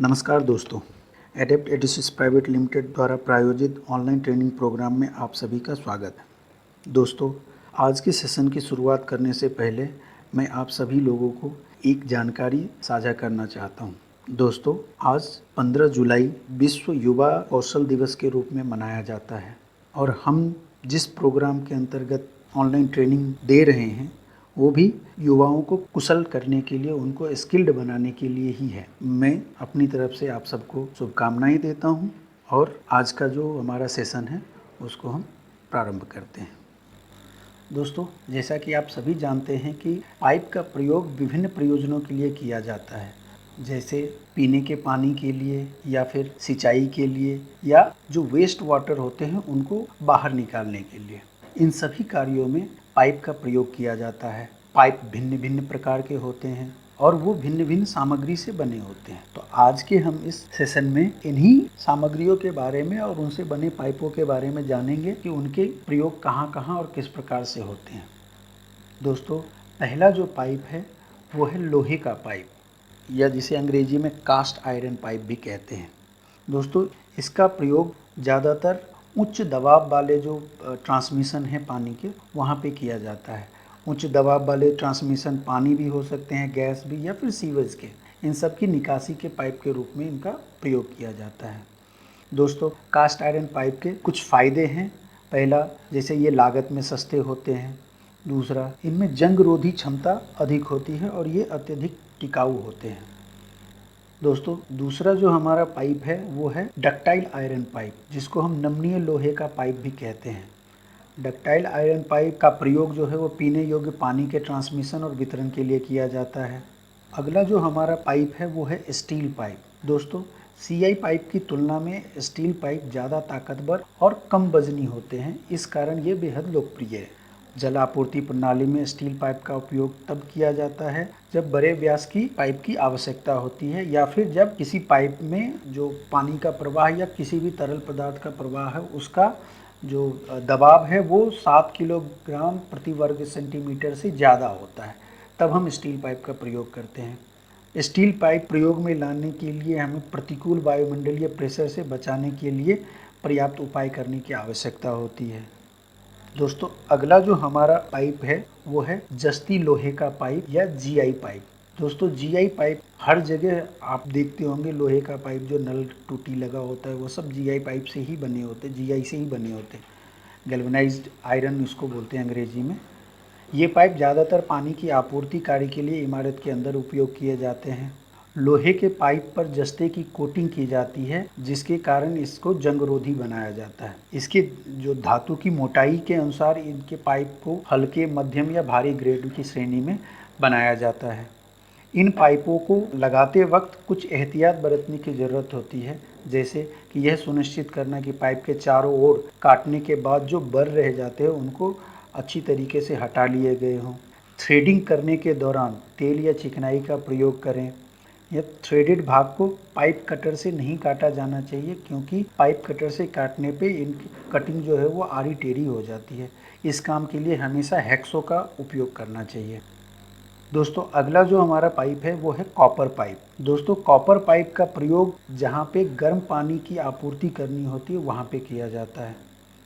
नमस्कार दोस्तों, adapt एडिसिस private limited द्वारा प्रायोजित ऑनलाइन ट्रेनिंग प्रोग्राम में आप सभी का स्वागत है। दोस्तों, आज के सेशन की शुरुआत करने से पहले मैं आप सभी लोगों को एक जानकारी साझा करना चाहता हूँ। दोस्तों, आज 15 जुलाई विश्व युवा कौशल दिवस के रूप में मनाया जाता है और हम जिस प्रोग्राम के अंतर्गत ऑनलाइन ट्रेनिंग दे रहे हैं वो भी युवाओं को कुशल करने के लिए, उनको स्किल्ड बनाने के लिए ही है। मैं अपनी तरफ से आप सबको शुभकामनाएं देता हूं और आज का जो हमारा सेशन है उसको हम प्रारंभ करते हैं। दोस्तों, जैसा कि आप सभी जानते हैं कि पाइप का प्रयोग विभिन्न प्रयोजनों के लिए किया जाता है, जैसे पीने के पानी के लिए या फिर सिंचाई के लिए या जो वेस्ट वाटर होते हैं उनको बाहर निकालने के लिए। इन सभी कार्यों में पाइप का प्रयोग किया जाता है। पाइप भिन्न भिन्न प्रकार के होते हैं और वो भिन्न भिन्न सामग्री से बने होते हैं। तो आज के हम इस सेशन में इन्हीं सामग्रियों के बारे में और उनसे बने पाइपों के बारे में जानेंगे कि उनके प्रयोग कहाँ कहाँ और किस प्रकार से होते हैं। दोस्तों, पहला जो पाइप है वो है लोहे का पाइप, या जिसे अंग्रेजी में कास्ट आयरन पाइप भी कहते हैं। दोस्तों, इसका प्रयोग ज़्यादातर उच्च दबाव वाले जो ट्रांसमिशन है पानी के, वहाँ पे किया जाता है। उच्च दबाव वाले ट्रांसमिशन पानी भी हो सकते हैं, गैस भी, या फिर सीवेज के, इन सब की निकासी के पाइप के रूप में इनका प्रयोग किया जाता है। दोस्तों, कास्ट आयरन पाइप के कुछ फ़ायदे हैं। पहला, जैसे ये लागत में सस्ते होते हैं। दूसरा, इनमें जंगरोधी क्षमता अधिक होती है और ये अत्यधिक टिकाऊ होते हैं। दोस्तों, दूसरा जो हमारा पाइप है वो है डक्टाइल आयरन पाइप, जिसको हम नमनीय लोहे का पाइप भी कहते हैं। डक्टाइल आयरन पाइप का प्रयोग जो है वो पीने योग्य पानी के ट्रांसमिशन और वितरण के लिए किया जाता है। अगला जो हमारा पाइप है वो है स्टील पाइप। दोस्तों, सीआई पाइप की तुलना में स्टील पाइप ज़्यादा ताकतवर और कम वजनी होते हैं, इस कारण ये बेहद लोकप्रिय है। जल आपूर्ति प्रणाली में स्टील पाइप का उपयोग तब किया जाता है जब बड़े व्यास की पाइप की आवश्यकता होती है, या फिर जब किसी पाइप में जो पानी का प्रवाह या किसी भी तरल पदार्थ का प्रवाह है उसका जो दबाव है वो 7 किलोग्राम प्रति वर्ग सेंटीमीटर से ज़्यादा होता है, तब हम स्टील पाइप का प्रयोग करते हैं। स्टील पाइप प्रयोग में लाने के लिए हमें प्रतिकूल वायुमंडलीय प्रेशर से बचाने के लिए पर्याप्त उपाय करने की आवश्यकता होती है। दोस्तों, अगला जो हमारा पाइप है वो है जस्ती लोहे का पाइप या जीआई पाइप। दोस्तों, जीआई पाइप हर जगह आप देखते होंगे, लोहे का पाइप जो नल टूटी लगा होता है वो सब जीआई पाइप से ही बने होते हैं, जीआई से ही बने होते हैं। गैल्वेनाइज्ड आयरन इसको बोलते हैं अंग्रेजी में। ये पाइप ज़्यादातर पानी की आपूर्ति कार्य के लिए इमारत के अंदर उपयोग किए जाते हैं। लोहे के पाइप पर जस्ते की कोटिंग की जाती है, जिसके कारण इसको जंगरोधी बनाया जाता है। इसके जो धातु की मोटाई के अनुसार इनके पाइप को हल्के, मध्यम या भारी ग्रेड की श्रेणी में बनाया जाता है। इन पाइपों को लगाते वक्त कुछ एहतियात बरतने की ज़रूरत होती है, जैसे कि यह सुनिश्चित करना कि पाइप के चारों ओर काटने के बाद जो बर रह जाते हैं उनको अच्छी तरीके से हटा लिए गए हों। थ्रेडिंग करने के दौरान तेल या चिकनाई का प्रयोग करें। यह थ्रेडेड भाग को पाइप कटर से नहीं काटा जाना चाहिए, क्योंकि पाइप कटर से काटने पे इनकी कटिंग जो है वो आड़ी टेढ़ी हो जाती है। इस काम के लिए हमेशा हैक्सो का उपयोग करना चाहिए। दोस्तों, अगला जो हमारा पाइप है वो है कॉपर पाइप। दोस्तों, कॉपर पाइप का प्रयोग जहाँ पे गर्म पानी की आपूर्ति करनी होती है वहाँ पे किया जाता है।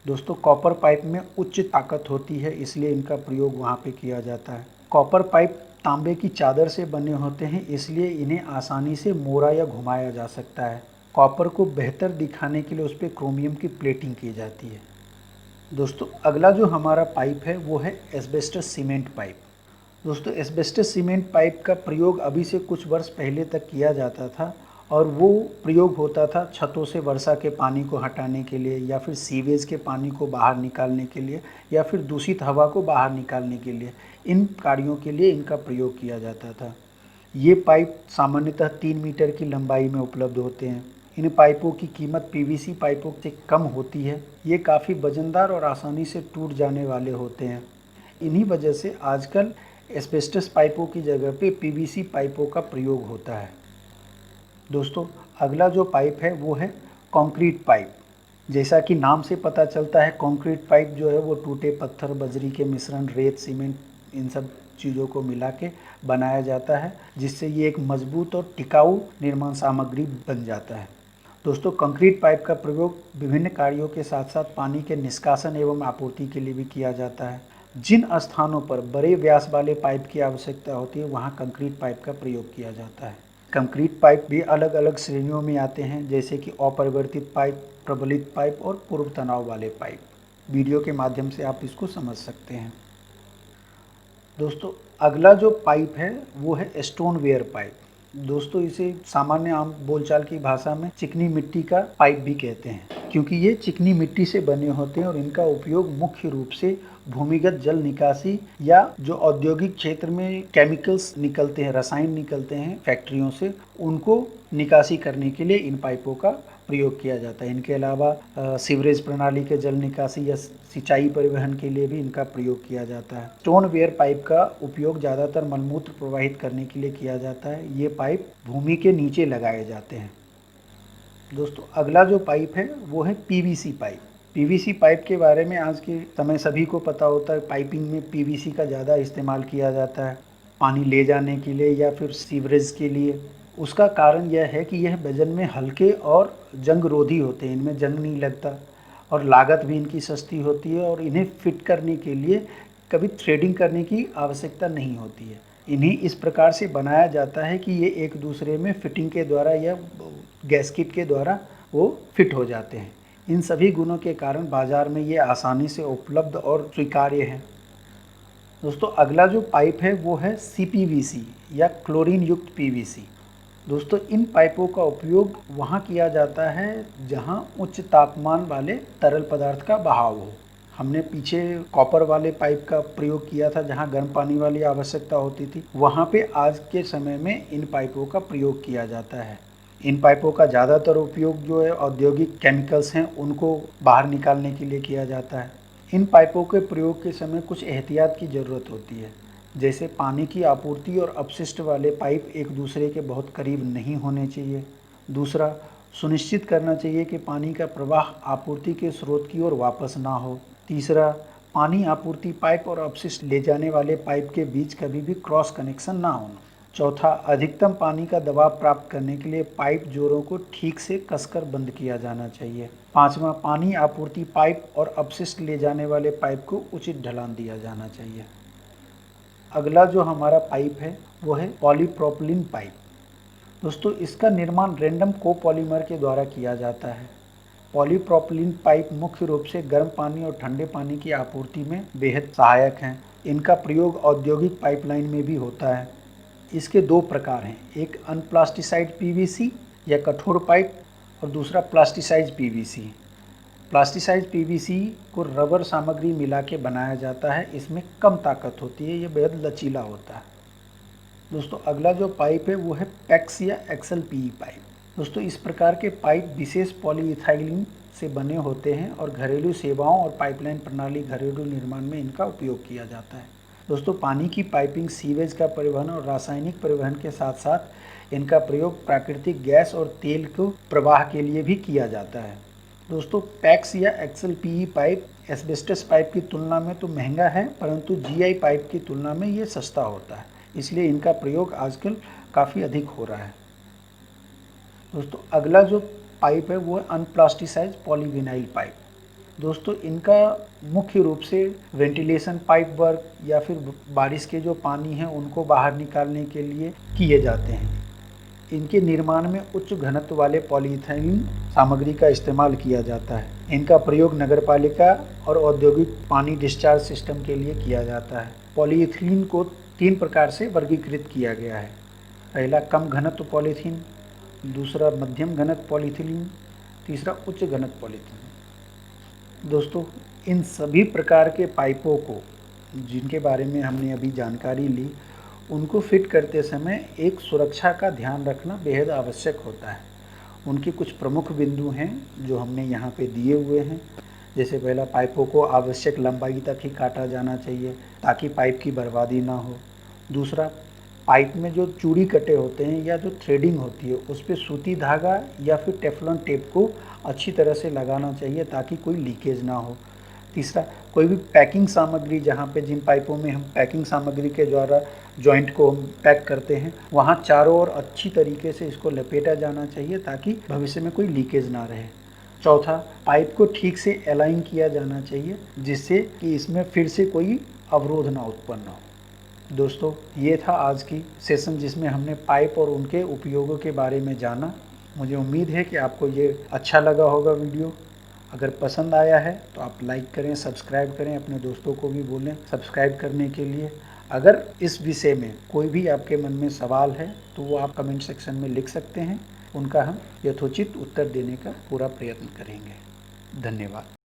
दोस्तों, कॉपर पाइप में उच्च ताकत होती है, इसलिए इनका प्रयोग वहाँ पे किया जाता है। कॉपर पाइप तांबे की चादर से बने होते हैं, इसलिए इन्हें आसानी से मोड़ा या घुमाया जा सकता है। कॉपर को बेहतर दिखाने के लिए उस पर क्रोमियम की प्लेटिंग की जाती है। दोस्तों, अगला जो हमारा पाइप है वो है एस्बेस्टस सीमेंट पाइप। दोस्तों, एस्बेस्टस सीमेंट पाइप का प्रयोग अभी से कुछ वर्ष पहले तक किया जाता था और वो प्रयोग होता था छतों से वर्षा के पानी को हटाने के लिए, या फिर सीवेज के पानी को बाहर निकालने के लिए, या फिर दूषित हवा को बाहर निकालने के लिए। इन कार्यों के लिए इनका प्रयोग किया जाता था। ये पाइप सामान्यतः 3 मीटर की लंबाई में उपलब्ध होते हैं। इन पाइपों की कीमत पीवीसी पाइपों से कम होती है। ये काफ़ी वजनदार और आसानी से टूट जाने वाले होते हैं। इन्हीं वजह से आजकल एस्बेस्टस पाइपों की जगह पे पीवीसी पाइपों का प्रयोग होता है। दोस्तों, अगला जो पाइप है वो है कंक्रीट पाइप। जैसा कि नाम से पता चलता है, कंक्रीट पाइप जो है वो टूटे पत्थर, बजरी के मिश्रण, रेत, सीमेंट, इन सब चीज़ों को मिला के बनाया जाता है, जिससे ये एक मजबूत और टिकाऊ निर्माण सामग्री बन जाता है। दोस्तों, कंक्रीट पाइप का प्रयोग विभिन्न कार्यों के साथ साथ पानी के निष्कासन एवं आपूर्ति के लिए भी किया जाता है। जिन स्थानों पर बड़े व्यास वाले पाइप की आवश्यकता होती है, वहाँ कंक्रीट पाइप का प्रयोग किया जाता है। कंक्रीट पाइप भी अलग अलग श्रेणियों में आते हैं, जैसे कि अपरिवर्तित पाइप, प्रबलित पाइप और पूर्व तनाव वाले पाइप। वीडियो के माध्यम से आप इसको समझ सकते हैं। दोस्तों, अगला जो पाइप है वो है स्टोनवेयर पाइप। दोस्तों, इसे सामान्य आम बोलचाल की भाषा में चिकनी मिट्टी का पाइप भी कहते हैं, क्योंकि ये चिकनी मिट्टी से बने होते हैं और इनका उपयोग मुख्य रूप से भूमिगत जल निकासी या जो औद्योगिक क्षेत्र में केमिकल्स निकलते हैं, रसायन निकलते हैं फैक्ट्रियों से, उनको निकासी करने के लिए इन पाइपों का प्रयोग किया जाता है। इनके अलावा सीवरेज प्रणाली के जल निकासी या सिंचाई परिवहन के लिए भी इनका प्रयोग किया जाता है। स्टोनवेयर पाइप का उपयोग ज़्यादातर मलमूत्र प्रवाहित करने के लिए किया जाता है। ये पाइप भूमि के नीचे लगाए जाते हैं। दोस्तों, अगला जो पाइप है वो है पीवीसी पाइप। पीवीसी पाइप के बारे में आज के समय सभी को पता होता है। पाइपिंग में पीवीसी का ज़्यादा इस्तेमाल किया जाता है, पानी ले जाने के लिए या फिर सीवरेज के लिए। उसका कारण यह है कि यह वजन में हल्के और जंग रोधी होते हैं, इनमें जंग नहीं लगता और लागत भी इनकी सस्ती होती है और इन्हें फिट करने के लिए कभी थ्रेडिंग करने की आवश्यकता नहीं होती है। इन्हें इस प्रकार से बनाया जाता है कि ये एक दूसरे में फिटिंग के द्वारा या गैस्केट के द्वारा वो फिट हो जाते हैं। इन सभी गुणों के कारण बाज़ार में ये आसानी से उपलब्ध और स्वीकार्य हैं। दोस्तों, अगला जो पाइप है वो है CPVC या क्लोरीन युक्त PVC। दोस्तों, इन पाइपों का उपयोग वहाँ किया जाता है जहाँ उच्च तापमान वाले तरल पदार्थ का बहाव हो। हमने पीछे कॉपर वाले पाइप का प्रयोग किया था जहाँ गर्म पानी वाली आवश्यकता होती थी। वहाँ पे आज के समय में इन पाइपों का प्रयोग किया जाता है। इन पाइपों का ज़्यादातर उपयोग जो है औद्योगिक केमिकल्स हैं उनको बाहर निकालने के लिए किया जाता है। इन पाइपों के प्रयोग के समय कुछ एहतियात की ज़रूरत होती है, जैसे पानी की आपूर्ति और अपशिष्ट वाले पाइप एक दूसरे के बहुत करीब नहीं होने चाहिए। दूसरा, सुनिश्चित करना चाहिए कि पानी का प्रवाह आपूर्ति के स्रोत की ओर वापस ना हो। तीसरा, पानी आपूर्ति पाइप और अपशिष्ट ले जाने वाले पाइप के बीच कभी भी क्रॉस कनेक्शन ना होना। चौथा, अधिकतम पानी का दबाव प्राप्त करने के लिए पाइप जोड़ों को ठीक से कसकर बंद किया जाना चाहिए। पांचवा, पानी आपूर्ति पाइप और अपशिष्ट ले जाने वाले पाइप को उचित ढलान दिया जाना चाहिए। अगला जो हमारा पाइप है वो है पॉलीप्रोपिलीन पाइप। दोस्तों, इसका निर्माण रैंडम कोपॉलीमर के द्वारा किया जाता है। पॉलीप्रोपिलीन पाइप मुख्य रूप से गर्म पानी और ठंडे पानी की आपूर्ति में बेहद सहायक हैं। इनका प्रयोग औद्योगिक पाइपलाइन में भी होता है। इसके दो प्रकार हैं, एक अनप्लास्टिसाइड PVC या कठोर पाइप और दूसरा प्लास्टिसाइज PVC। प्लास्टिसाइज PVC को रबर सामग्री मिला के बनाया जाता है। इसमें कम ताकत होती है, ये बेहद लचीला होता है। दोस्तों, अगला जो पाइप है वो है पैक्स या XLPE पाइप। दोस्तों, इस प्रकार के पाइप विशेष पॉलीइथाइलिन से बने होते हैं और घरेलू सेवाओं और पाइपलाइन प्रणाली घरेलू निर्माण में इनका उपयोग किया जाता है। दोस्तों, पानी की पाइपिंग, सीवेज का परिवहन और रासायनिक परिवहन के साथ साथ इनका प्रयोग प्राकृतिक गैस और तेल को प्रवाह के लिए भी किया जाता है। दोस्तों, पैक्स या XLPE पाइप एस्बेस्टस पाइप की तुलना में तो महंगा है, परंतु GI पाइप की तुलना में ये सस्ता होता है, इसलिए इनका प्रयोग आजकल काफ़ी अधिक हो रहा है। दोस्तों, अगला जो पाइप है वो है अनप्लास्टिसाइज पॉलीविनाइल पाइप। दोस्तों, इनका मुख्य रूप से वेंटिलेशन पाइप वर्क या फिर बारिश के जो पानी हैं उनको बाहर निकालने के लिए किए जाते हैं। इनके निर्माण में उच्च घनत्व वाले पॉलीइथाइलिन सामग्री का इस्तेमाल किया जाता है। इनका प्रयोग नगरपालिका और औद्योगिक पानी डिस्चार्ज सिस्टम के लिए किया जाता है। पॉलीइथीलीन को 3 प्रकार से वर्गीकृत किया गया है। पहला कम घनत्व पॉलीथीन, दूसरा मध्यम घनत्व पॉलीइथीलीन, तीसरा उच्च घनत्व पॉलीथीन। दोस्तों, इन सभी प्रकार के पाइपों को जिनके बारे में हमने अभी जानकारी ली, उनको फिट करते समय एक सुरक्षा का ध्यान रखना बेहद आवश्यक होता है। उनके कुछ प्रमुख बिंदु हैं जो हमने यहाँ पे दिए हुए हैं। जैसे पहला, पाइपों को आवश्यक लंबाई तक ही काटा जाना चाहिए ताकि पाइप की बर्बादी ना हो। दूसरा, पाइप में जो चूड़ी कटे होते हैं या जो थ्रेडिंग होती है उस पर सूती धागा या फिर टेफलॉन टेप को अच्छी तरह से लगाना चाहिए ताकि कोई लीकेज ना हो। तीसरा, कोई भी पैकिंग सामग्री जहाँ पे जिन पाइपों में हम पैकिंग सामग्री के द्वारा जॉइंट को हम पैक करते हैं, वहाँ चारों ओर अच्छी तरीके से इसको लपेटा जाना चाहिए ताकि भविष्य में कोई लीकेज ना रहे। चौथा, पाइप को ठीक से अलाइन किया जाना चाहिए जिससे कि इसमें फिर से कोई अवरोध ना उत्पन्न हो। दोस्तों, ये था आज की सेशन जिसमें हमने पाइप और उनके उपयोगों के बारे में जाना। मुझे उम्मीद है कि आपको ये अच्छा लगा होगा वीडियो। अगर पसंद आया है तो आप लाइक करें, सब्सक्राइब करें, अपने दोस्तों को भी बोलें सब्सक्राइब करने के लिए। अगर इस विषय में कोई भी आपके मन में सवाल है तो वो आप कमेंट सेक्शन में लिख सकते हैं, उनका हम यथोचित उत्तर देने का पूरा प्रयत्न करेंगे। धन्यवाद।